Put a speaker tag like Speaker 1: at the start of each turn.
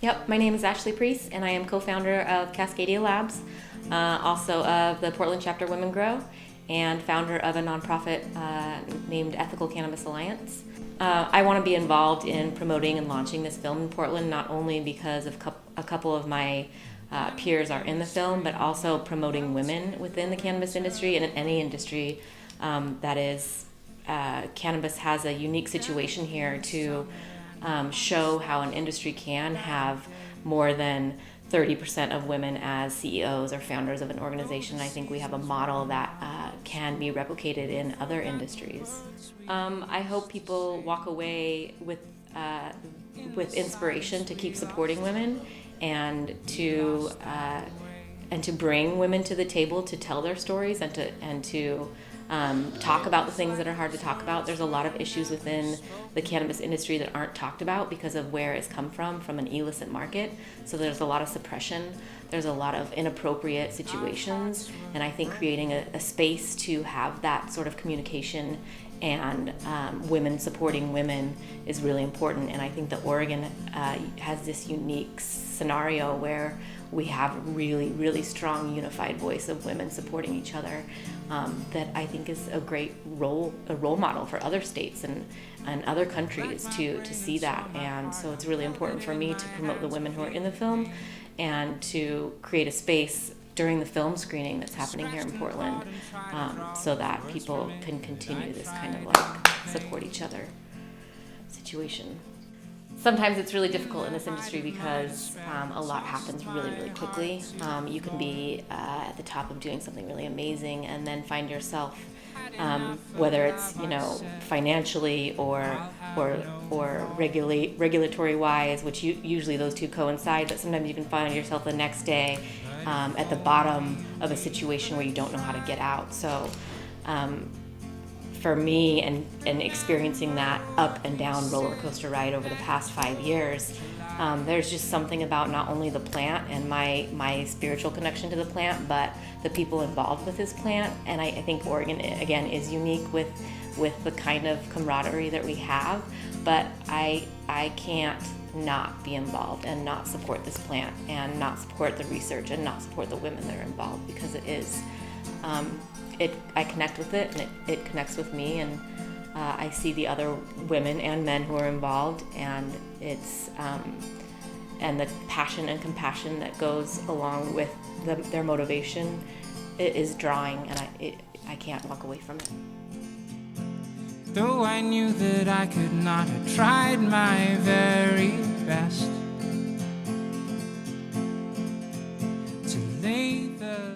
Speaker 1: Yep, my name is Ashley Preece, and I am co-founder of Cascadia Labs, also of the Portland chapter Women Grow, and founder of a nonprofit named Ethical Cannabis Alliance. I want to be involved in promoting and launching this film in Portland, not only because of a couple of my peers are in the film, but also promoting women within the cannabis industry and in any industry that is. Cannabis has a unique situation here to show how an industry can have more than 30% of women as CEOs or founders of an organization. I think we have a model that can be replicated in other industries. I hope people walk away with inspiration to keep supporting women and to bring women to the table to tell their stories and to talk about the things that are hard to talk about. There's a lot of issues within the cannabis industry that aren't talked about because of where it's come from an illicit market. So there's a lot of suppression. There's a lot of inappropriate situations. And I think creating a space to have that sort of communication and women supporting women is really important. And I think that Oregon has this unique scenario where we have a really, really strong unified voice of women supporting each other that I think is a great role model for other states and other countries to see that. And so it's really important for me to promote the women who are in the film and to create a space during the film screening that's happening here in Portland so that people can continue this kind of like support each other situation. Sometimes it's really difficult in this industry because a lot happens really, really quickly. You can be at the top of doing something really amazing and then find yourself, whether it's financially or regulatory wise, which usually those two coincide. But sometimes you can find yourself the next day at the bottom of a situation where you don't know how to get out. So. For me and experiencing that up and down roller coaster ride over the past 5 years, there's just something about not only the plant and my spiritual connection to the plant, but the people involved with this plant. And I think Oregon, again, is unique with the kind of camaraderie that we have, but I can't not be involved and not support this plant and not support the research and not support the women that are involved, because it is I connect with it, and it connects with me, and I see the other women and men who are involved, and it's and the passion and compassion that goes along with their motivation is drawing, and I can't walk away from it.
Speaker 2: Though I knew that I could not, have tried my very best to lay the